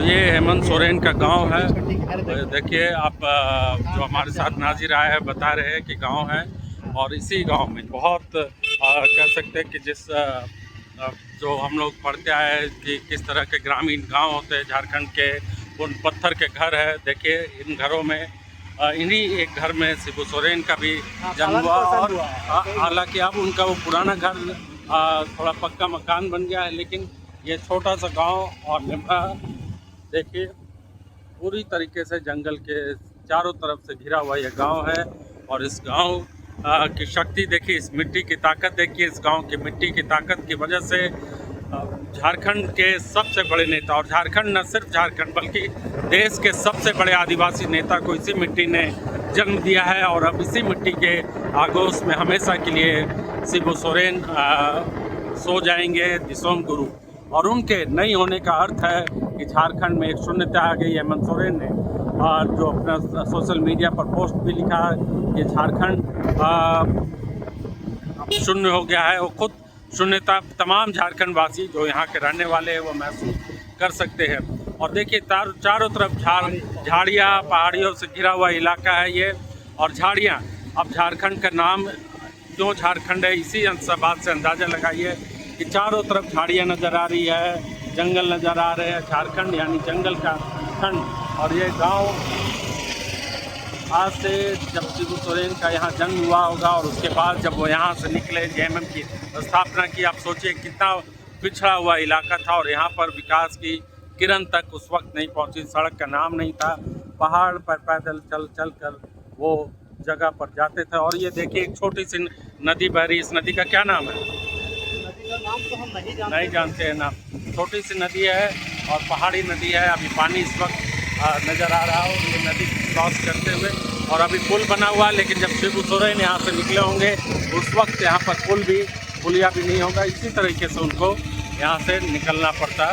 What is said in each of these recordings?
ये हेमंत सोरेन का गांव है। देखिए आप जो हमारे साथ नाजिर आए हैं बता रहे हैं कि गांव है और इसी गांव में बहुत कह सकते हैं कि जो हम लोग पढ़ते आए हैं कि किस तरह के ग्रामीण गांव होते हैं झारखंड के, उन पत्थर के घर है। देखिए इन घरों में इन्हीं एक घर में शिबू सोरेन का भी जन्म हुआ और हालांकि अब उनका वो पुराना घर थोड़ा पक्का मकान बन गया है, लेकिन ये छोटा सा गांव और निम्रा देखिए पूरी तरीके से जंगल के चारों तरफ से घिरा हुआ ये गांव है। और इस गांव की शक्ति देखिए, इस मिट्टी की ताकत देखिए, इस गांव की मिट्टी की ताकत की वजह से झारखंड के सबसे बड़े नेता, और झारखंड न सिर्फ झारखंड बल्कि देश के सबसे बड़े आदिवासी नेता को इसी मिट्टी ने जन्म दिया है। और अब इसी मिट्टी के आगोश में हमेशा के लिए शिबू सोरेन सो जाएंगे, दिसोम गुरु। और उनके नहीं होने का अर्थ है कि झारखंड में एक शून्यता आ गई। हेमंत सोरेन ने जो अपना सोशल मीडिया पर पोस्ट भी लिखा है कि झारखंड शून्य हो गया है। वो खुद शून्यता तमाम झारखंड वासी जो यहाँ के रहने वाले हैं वो महसूस कर सकते हैं। और देखिए चारों तरफ झाड़ियाँ, पहाड़ियों से घिरा हुआ इलाका है ये। और झाड़ियाँ, अब झारखंड का नाम क्यों झारखंड है, इसी बात से अंदाज़ा लगाइए कि चारों तरफ झाड़ियाँ नज़र आ रही है, जंगल नज़र आ रहे हैं। झारखंड यानी जंगल का खंड। और ये गांव आज से जब शिबू सोरेन का यहाँ जन्म हुआ होगा और उसके बाद जब वो यहाँ से निकले, जेएमएम की स्थापना की, आप सोचिए कितना पिछड़ा हुआ इलाका था। और यहाँ पर विकास की किरण तक उस वक्त नहीं पहुँची, सड़क का नाम नहीं था, पहाड़ पर पैदल चल कर वो जगह पर जाते थे। और ये देखिए एक छोटी सी नदी बह रही, इस नदी का क्या नाम है? नाम तो हम नहीं जानते हैं नाम। छोटी सी नदी है और पहाड़ी नदी है। अभी पानी इस वक्त नज़र आ रहा हो ये नदी क्रॉस करते हुए। और अभी पुल बना हुआ है, लेकिन जब शिबू सोरेन यहाँ से निकले होंगे उस वक्त यहाँ पर पुलिया भी नहीं होगा। इसी तरीके से उनको यहाँ से निकलना पड़ता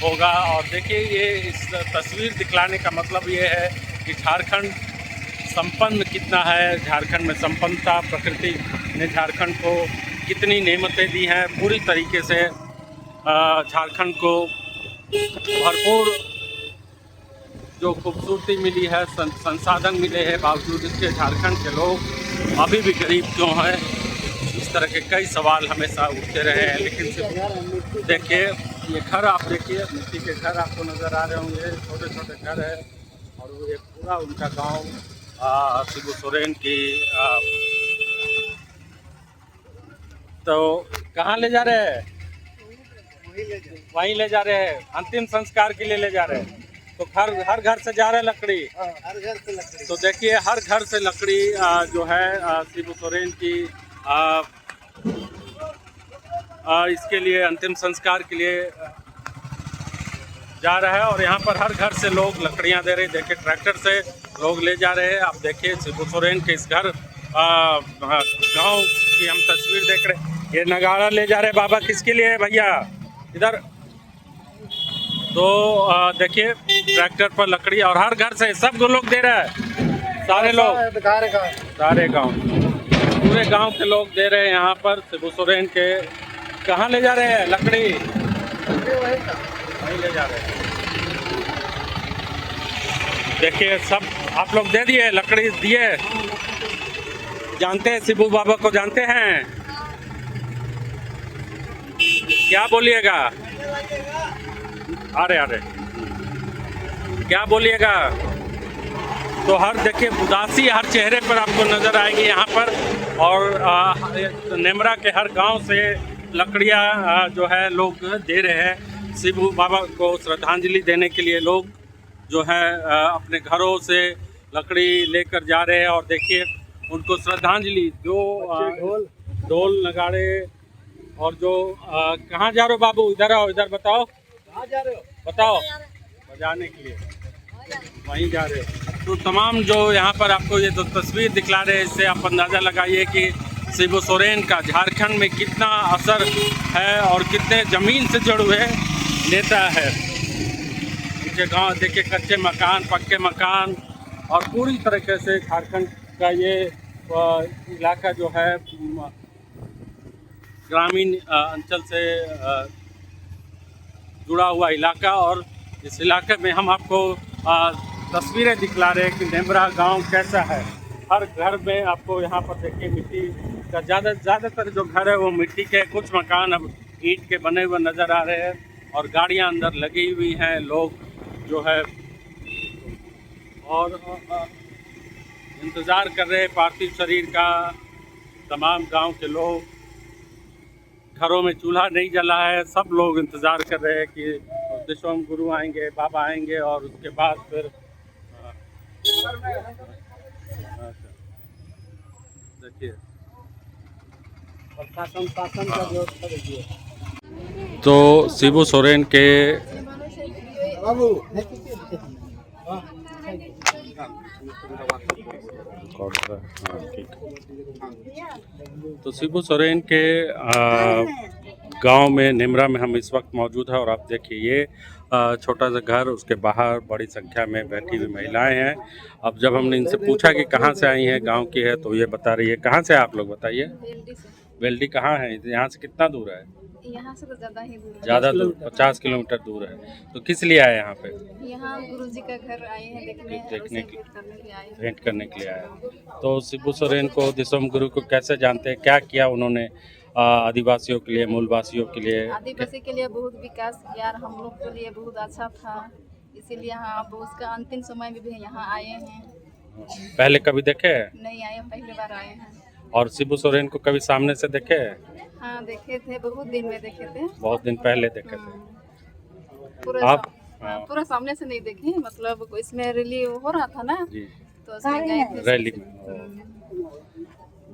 होगा। और देखिए ये इस तस्वीर दिखलाने का मतलब ये है कि झारखंड संपन्न कितना है। झारखंड में संपन्नता, प्रकृति ने झारखंड को कितनी नेमतें दी हैं। पूरी तरीके से झारखंड को भरपूर जो खूबसूरती मिली है, संसाधन मिले हैं, बावजूद इसके झारखंड के लोग अभी भी गरीब क्यों हैं, इस तरह के कई सवाल हमेशा उठते रहे हैं। लेकिन देखिए ये घर, आप देखिए मिट्टी के घर आपको नज़र आ रहे होंगे, छोटे छोटे घर है। और वो ये पूरा उनका गांव शिबू सोरेन की तो कहाँ ले जा रहे हैं? वहीं ले जा रहे हैं, अंतिम संस्कार के लिए ले जा रहे हैं। तो हर घर से जा रहे हैं लकड़ी। हर घर से लकड़ी। तो देखिए हर घर से लकड़ी जो है शिबू सोरेन की इसके लिए अंतिम संस्कार के लिए जा रहा है। और यहाँ पर हर घर से लोग लकड़ियाँ दे रहे हैं। देखिए ट्रैक्टर से लोग ले जा रहे हैं। आप देखिए शिबू सोरेन के इस घर गांव की हम तस्वीर देख रहे हैं। ये नगाड़ा ले जा रहे हैं बाबा, किसके लिए है भैया? इधर तो देखिए ट्रैक्टर पर लकड़ी, और हर घर से सब लोग दे रहा है, सारे लोग, सारे गांव, पूरे गांव के लोग दे रहे हैं यहाँ पर शिबू सोरेन के। कहाँ ले जा रहे हैं लकड़ी? वहीं ले जा रहे हैं। देखिए सब आप लोग दे दिए, लकड़ी दिए। जानते हैं शिबू बाबा को? जानते हैं? क्या बोलिएगा? अरे क्या बोलिएगा? तो हर देखिए उदासी हर चेहरे पर आपको नज़र आएगी यहाँ पर। और नेमरा के हर गांव से लकड़ियाँ जो है लोग दे रहे हैं शिबू बाबा को श्रद्धांजलि देने के लिए। लोग जो है अपने घरों से लकड़ी लेकर जा रहे हैं। और देखिए उनको श्रद्धांजलि जो ढोल नगाड़े और जो कहाँ जा रहे हो बाबू? इधर आओ, इधर बताओ कहाँ जा रहे हो? बताओ। बजाने के लिए वहीं जा रहे हो। तो तमाम जो यहाँ पर आपको ये जो तस्वीर दिखला रहे हैं, इससे आप अंदाज़ा लगाइए कि शिबू सोरेन का झारखंड में कितना असर है और कितने ज़मीन से जुड़े हुए नेता है। इनके गांव देखिए कच्चे मकान, पक्के मकान, और पूरी तरीके से झारखंड का ये इलाका जो है ग्रामीण अंचल से जुड़ा हुआ इलाका। और इस इलाके में हम आपको तस्वीरें दिखला रहे हैं कि नेमरा गांव कैसा है। हर घर में आपको यहाँ पर देखिए मिट्टी का ज़्यादातर जो घर है वो मिट्टी के, कुछ मकान अब ईंट के बने हुए नज़र आ रहे हैं और गाड़ियाँ अंदर लगी हुई हैं। लोग जो है और इंतज़ार कर रहे हैं पार्थिव शरीर का। तमाम गांव के लोग, घरों में चूल्हा नहीं जला है, सब लोग इंतज़ार कर रहे हैं कि दिशोम गुरु आएंगे, बाबा आएंगे और उसके बाद फिर देखिए प्रशासन शासन का व्यवस्था देखिए। तो शिबू सोरेन के बाबू तो शिबू सोरेन के गांव में नेमरा में हम इस वक्त मौजूद है और आप देखिए ये छोटा सा घर, उसके बाहर बड़ी संख्या में बैठी हुई महिलाएं हैं। अब जब हमने इनसे पूछा कि कहाँ से आई हैं, गांव की है, तो ये बता रही है। कहाँ से आप लोग बताइए? बेल्डी से। बेल्डी कहाँ है? यहाँ से कितना दूर है? यहाँ से तो ज़्यादा ही दूर है। ज़्यादा दूर, 50 किलोमीटर दूर है। तो किस लिए आए यहाँ पे? यहाँ गुरुजी का घर आए हैं देखने देखने और उसे की- भेंट करने के आए हैं। भेंट करने के लिए आए। तो शिबू सोरेन को, दिसोम गुरु को कैसे जानते हैं? क्या किया उन्होंने आदिवासियों के लिए, मूलवासियों के लिए? आदिवासी के लिए बहुत विकास किया और हम लोग के लिए बहुत अच्छा था, इसीलिए हाँ अब उसका अंतिम समय में भी यहाँ आए हैं। पहले कभी देखे हैं? नहीं आए, पहली बार आए हैं। और शिबू सोरेन को कभी सामने से देखे हैं? हाँ देखे थे, बहुत दिन में देखे थे। बहुत दिन पहले देखे थे। पूरा आप? हाँ, पूरा सामने से नहीं देखे, मतलब इसमें रैली हो रहा था ना, जी, तो उसमें गए थे। रैली में।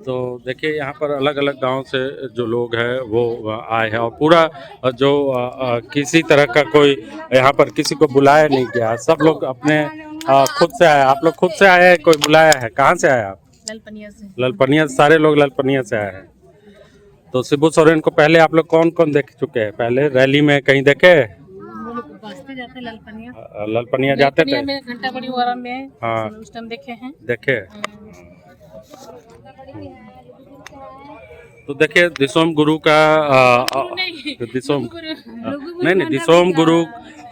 तो देखिए यहाँ पर अलग अलग गांव से जो लोग हैं वो आए हैं और पूरा जो किसी तरह का कोई यहाँ पर किसी को बुलाया नहीं गया, सब लोग अपने खुद से आए। आप लोग खुद से आए हैं? कोई बुलाया है? कहाँ से आए आप? ललपनिया से। ललपनिया, सारे लोग ललपनिया से आए हैं। तो शिबू सोरेन को पहले आप लोग कौन कौन देख चुके हैं? पहले रैली में कहीं देखे? बस्ते जाते ललपनिया। ललपनिया जाते थे? में घंटा बड़ी वारा में हाँ, उस टाइम देखे हैं। देखे। तो देखिए दिसोम गुरु का दिसोम नहीं, दिसोम गुरु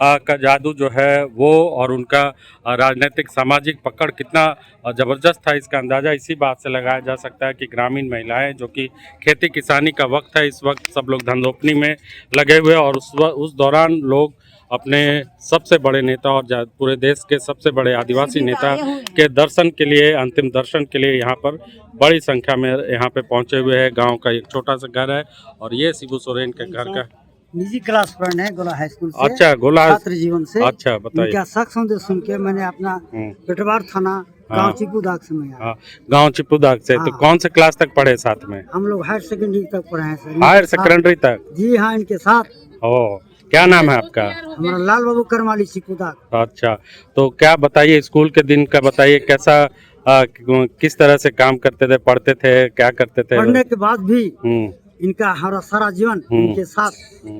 का जादू जो है वो और उनका राजनीतिक सामाजिक पकड़ कितना ज़बरदस्त था, इसका अंदाज़ा इसी बात से लगाया जा सकता है कि ग्रामीण महिलाएं, जो कि खेती किसानी का वक्त है, इस वक्त सब लोग धंधोपनी में लगे हुए और उस दौरान लोग अपने सबसे बड़े नेता और पूरे देश के सबसे बड़े आदिवासी नेता के दर्शन के लिए, अंतिम दर्शन के लिए यहाँ पर बड़ी संख्या में यहाँ पे पहुँचे हुए हैं। गांव का एक छोटा सा घर है और ये शिबू सोरेन के घर का निजी क्लास फ्रेंड है गोला हाई स्कूल से। अच्छा, गोला छात्र जीवन से। अच्छा, बताइए। क्या सख्त सुन के मैंने अपना पेटवार थाना गाँव चिपुदाग से मैं आया। हाँ, गाँव चिपुदाग से। तो हाँ। कौन से क्लास तक पढ़े साथ में? हम लोग हायर सेकेंडरी तक पढ़े हैं सर। हायर सेकेंडरी तक? जी हाँ, इनके साथ। ओ, क्या नाम है आपका? हमारा लाल बाबू करमाली चिपुदाग। अच्छा, तो क्या बताइए स्कूल के दिन का बताइए, कैसा किस तरह से काम करते थे, पढ़ते थे, क्या करते थे? पढ़ने के बाद भी हम्म, इनका हमारा सारा जीवन इनके साथ।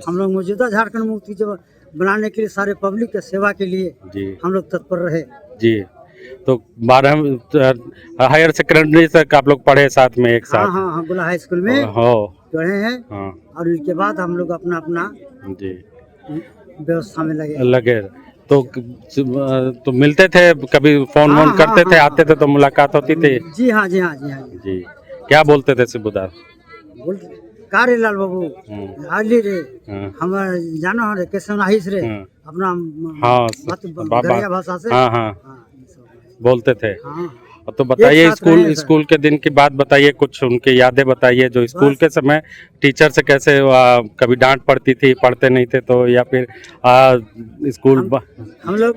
हम लोग मौजूदा झारखंड मुक्ति जब बनाने के लिए सारे पब्लिक के सेवा के लिए जी हम लोग तत्पर रहे। जी। तो 12 हायर सेकेंडरी तक आप लोग पढ़े साथ में, एक हाँ साथ? हाँ हाँ, गोला हाई स्कूल में हो। पढ़े हैं। हाँ और इसके बाद हम लोग अपना अपना जी, व्यवस्था में लगे। लगे। तो मिलते थे कभी? फोन हाँ, वोन हाँ, करते थे? हाँ, आते थे तो मुलाकात होती थी? जी हाँ जी हाँ जी हाँ जी। क्या बोलते थे शिबूदार? बोल का रे लाल बाबू आली रे हाँ। हमारे जानो रे कैसे नाहिस रे हाँ। अपना हाँ, गरिया भाषा से। हाँ हाँ हाँ, ये सब। बोलते थे। हाँ। तो बताइए एक साथ रहे हैं सर। स्कूल के दिन की बात बताइए, कुछ उनकी यादें बताइए, जो स्कूल के समय टीचर से कैसे कभी डांट पड़ती थी, पढ़ते नहीं थे तो, या फिर स्कूल हम लोग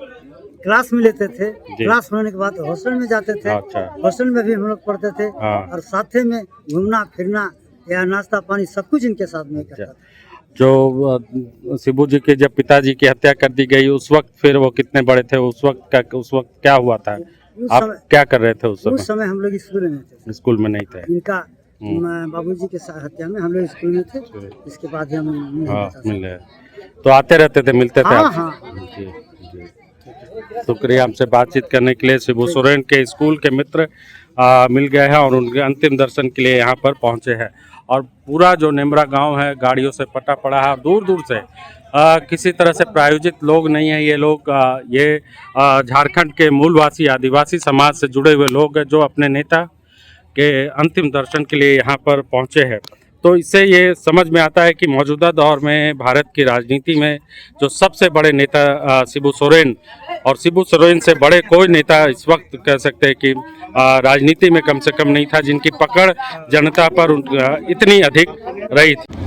क्लास में लेते थे, क्लास होने के बाद हॉस्टल में जाते थे। अच्छा। हॉस्टल में भी हम लोग पढ़ते थे। हाँ। और साथे में घूमना फिरना या नाश्ता पानी सब कुछ इनके साथ में करता था। जो शिबू जी के जब पिताजी की हत्या कर दी गई, उस वक्त फिर वो कितने बड़े थे? उस वक्त क्या हुआ था? आप क्या कर रहे थे उस समय? हम लोग स्कूल में थे। स्कूल में नहीं थे। इनका बाबूजी के हत्या में हम लोग स्कूल में थे। इसके बाद ही हम हाँ, मिल रहे। तो आते रहते थे, मिलते थे हाँ, आप? हाँ। जी जी, शुक्रिया हमसे बातचीत करने के लिए। शिबू सोरेन के स्कूल के मित्र मिल गए हैं और उनके अंतिम दर्शन के लिए यहाँ पर पहुँचे हैं। और पूरा जो नेमरा गांव है गाड़ियों से पटा पड़ा है, दूर दूर से किसी तरह से प्रायोजित लोग नहीं हैं। ये लोग ये झारखंड के मूलवासी आदिवासी समाज से जुड़े हुए लोग हैं जो अपने नेता के अंतिम दर्शन के लिए यहाँ पर पहुँचे हैं। तो इससे ये समझ में आता है कि मौजूदा दौर में भारत की राजनीति में जो सबसे बड़े नेता शिबू सोरेन, और शिबू सोरेन से बड़े कोई नेता इस वक्त कह सकते हैं कि राजनीति में कम से कम नहीं था जिनकी पकड़ जनता पर इतनी अधिक रही थी।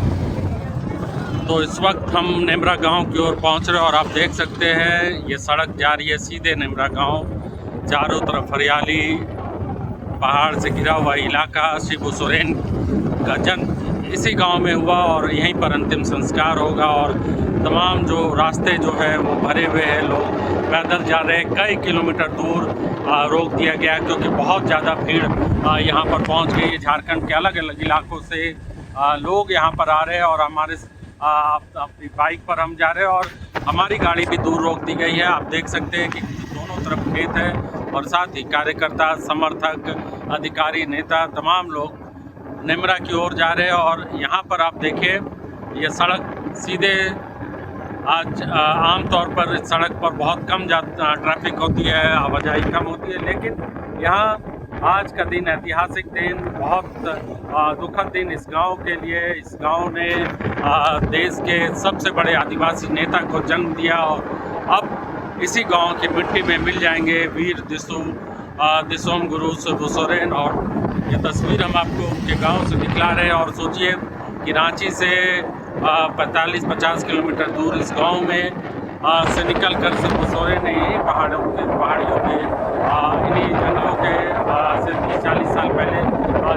तो इस वक्त हम नेमरा गांव की ओर पहुंच रहे हैं और आप देख सकते हैं ये सड़क जा रही है सीधे नेमरा गांव। चारों तरफ हरियाली, पहाड़ से घिरा हुआ इलाका। शिबू सोरेन का जन्म इसी गांव में हुआ और यहीं पर अंतिम संस्कार होगा। और तमाम जो रास्ते जो है वो भरे हुए हैं, लोग पैदल जा रहे हैं। कई किलोमीटर दूर रोक दिया गया क्योंकि बहुत ज़्यादा भीड़ यहाँ पर पहुँच गई है। झारखंड के अलग अलग इलाकों से लोग यहाँ पर आ रहे हैं और हमारे अपनी बाइक पर हम जा रहे हैं और हमारी गाड़ी भी दूर रोक दी गई है। आप देख सकते हैं कि दोनों तरफ खेत है और साथ ही कार्यकर्ता, समर्थक, अधिकारी, नेता तमाम लोग नेमरा की ओर जा रहे हैं। और यहाँ पर आप देखिए ये सड़क सीधे आज आमतौर पर इस सड़क पर बहुत कम ट्रैफिक होती है, आवाजाही कम होती है, लेकिन यहाँ आज का दिन ऐतिहासिक दिन, बहुत दुखद दिन इस गांव के लिए। इस गांव ने देश के सबसे बड़े आदिवासी नेता को जन्म दिया और अब इसी गांव की मिट्टी में मिल जाएंगे वीर दिसोम गुरु शिबू सोरेन। और ये तस्वीर हम आपको उनके गांव से दिखला रहे हैं। और सोचिए कि रांची से 45-50 किलोमीटर दूर इस गांव में से निकल कर शिबू सोरेन ने पहाड़ियों के इन्हीं जंगलों के से 30-40 साल पहले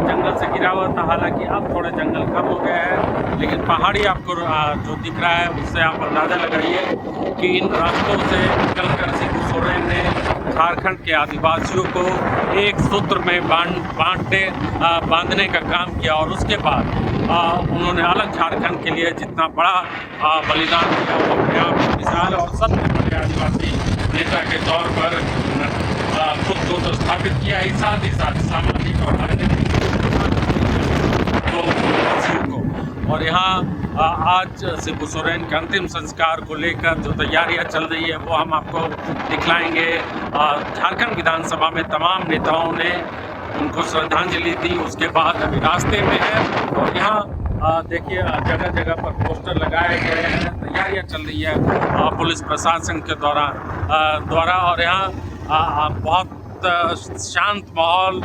जंगल से गिरा हुआ था। हालांकि अब थोड़े जंगल कम हो गए हैं, लेकिन पहाड़ी आपको जो दिख रहा है उससे आप अंदाज़ा लगाइए कि इन रास्तों से निकलकर शिबू सोरेन ने झारखंड के आदिवासियों को एक सूत्र में बांधने का काम किया। और उसके बाद उन्होंने अलग झारखंड के लिए जितना बड़ा बलिदान दिया वो अपने आप मिसाल और सबसे बड़े आदिवासी नेता के तौर पर खुद को तो स्थापित किया ही, साथ सामाजिक और राजनीतिक को। और यहाँ आज शिबू सोरेन के अंतिम संस्कार को लेकर जो तैयारियां चल रही है वो हम आपको दिखलाएंगे। झारखंड विधानसभा में तमाम नेताओं ने उनको श्रद्धांजलि दी, उसके बाद अभी रास्ते में है। और यहाँ देखिए जगह जगह पर पोस्टर लगाए गए हैं, तैयारियां चल रही है पुलिस प्रशासन के द्वारा। और यहाँ बहुत शांत माहौल,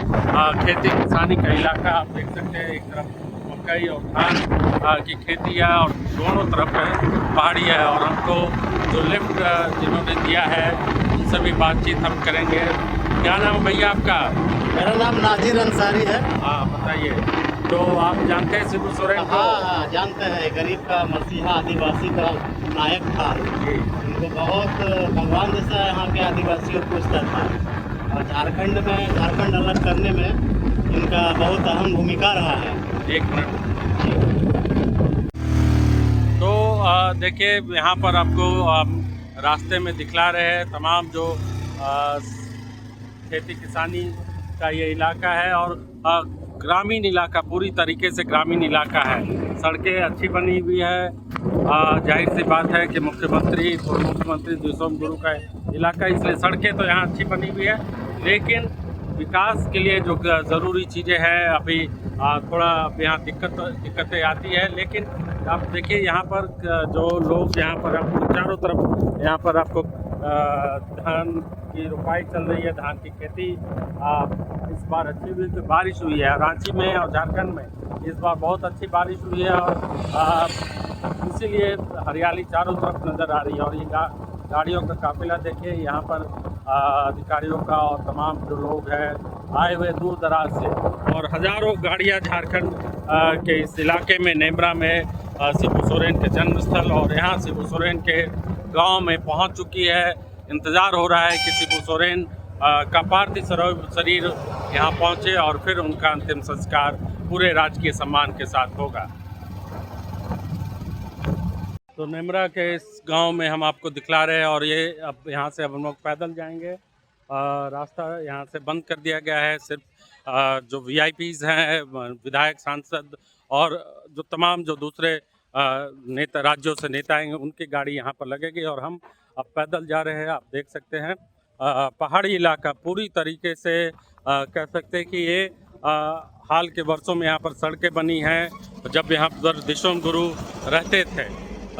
खेती किसानी का इलाका आप देख सकते हैं। एक तरफ मकई और धान की खेती है और दोनों तरफ पहाड़ी है। और हमको जो लिफ्ट जिन्होंने दिया है उनसे भी बातचीत हम करेंगे। क्या नाम भैया आपका? मेरा नाम नाजिर अंसारी है। हाँ बताइए। तो आप जानते हैं शिबू सोरेन को? हाँ जानते हैं। गरीब का मसीहा, आदिवासी का नायक था। इनको बहुत भगवान जैसा यहाँ के आदिवासियों को पूछता था। और झारखंड अलग करने में इनका बहुत अहम भूमिका रहा है। एक मिनट। तो देखिए यहाँ पर आपको रास्ते में दिखला रहे हैं तमाम जो खेती किसानी का ये इलाका है। और ग्रामीण इलाका, पूरी तरीके से ग्रामीण इलाका है। सड़कें अच्छी बनी हुई है। जाहिर सी बात है कि मुख्यमंत्री दिसोम गुरु का इलाका, इसलिए सड़कें तो यहाँ अच्छी बनी हुई है। लेकिन विकास के लिए जो ज़रूरी चीज़ें हैं अभी थोड़ा यहाँ दिक्कतें आती है। लेकिन आप देखिए यहाँ पर जो लोग यहाँ पर आपको चारों तरफ यहाँ पर आपको धान की रोपाई चल रही है, धान की खेती इस बार अच्छी हुई, तो बारिश हुई है रांची में और झारखंड में इस बार बहुत अच्छी बारिश हुई है। और इसीलिए हरियाली चारों तरफ नज़र आ रही है। और ये गाड़ियों का काफिला देखिए यहाँ पर अधिकारियों का और तमाम जो लोग हैं आए हुए दूर दराज से। और हज़ारों गाड़ियाँ झारखंड के इस इलाके में नेमरा में शिबू सोरेन के जन्मस्थल और यहाँ शिबू सोरेन के गांव में पहुंच चुकी है। इंतज़ार हो रहा है कि शिबू सोरेन का पार्थिव शरीर यहाँ पहुँचे और फिर उनका अंतिम संस्कार पूरे राजकीय सम्मान के साथ होगा। तो नेमरा के इस गांव में हम आपको दिखला रहे हैं। और ये अब यहाँ से अब हम लोग पैदल जाएंगे। रास्ता यहाँ से बंद कर दिया गया है। सिर्फ जो VIPs हैं, विधायक, सांसद और जो तमाम जो दूसरे नेता राज्यों से नेता आएंगे, उनकी गाड़ी यहाँ पर लगेगी और हम अब पैदल जा रहे हैं। आप देख सकते हैं पहाड़ी इलाका पूरी तरीके से कह सकते हैं कि ये हाल के वर्षों में यहाँ पर सड़कें बनी हैं। जब यहाँ पर दिशोम गुरु रहते थे,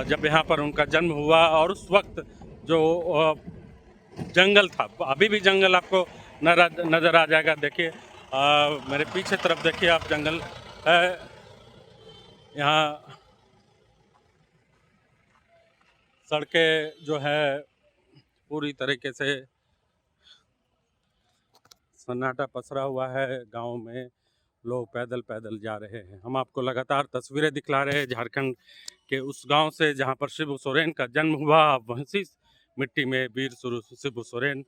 जब यहाँ पर उनका जन्म हुआ, और उस वक्त जो जंगल था, अभी भी जंगल आपको नज़र आ जाएगा। देखिए मेरे पीछे तरफ देखिए आप, जंगल है यहाँ। सड़कें जो है पूरी तरीके से सन्नाटा पसरा हुआ है। गांव में लोग पैदल पैदल जा रहे हैं। हम आपको लगातार तस्वीरें दिखला रहे हैं झारखंड के उस गांव से जहां पर शिबू सोरेन का जन्म हुआ। वहीं मिट्टी में वीर शिबू सोरेन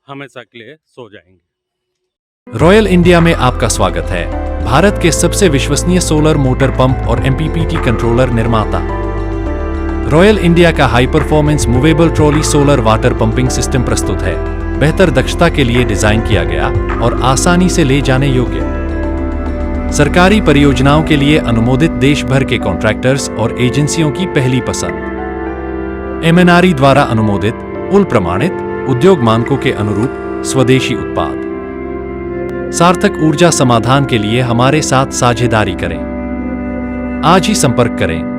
हमेशा के लिए सो जाएंगे। रॉयल इंडिया में आपका स्वागत है। भारत के सबसे विश्वसनीय सोलर मोटर पंप और MPPT कंट्रोलर निर्माता रॉयल इंडिया का high performance movable trolley solar water pumping system प्रस्तुत है। बेहतर दक्षता के लिए डिजाइन किया गया और आसानी से ले जाने योग्य। सरकारी परियोजनाओं के लिए अनुमोदित देश भर के कॉन्ट्रैक्टर्स और एजेंसियों की पहली पसंद। MNRE द्वारा अनुमोदित, उल प्रमाणित, उद्योग मानकों के अनुरूप स्वदेशी उत्पाद। सार्थक ऊर्जा समाधान के लिए हमारे साथ साझेदारी करें। आज ही संपर्क करें।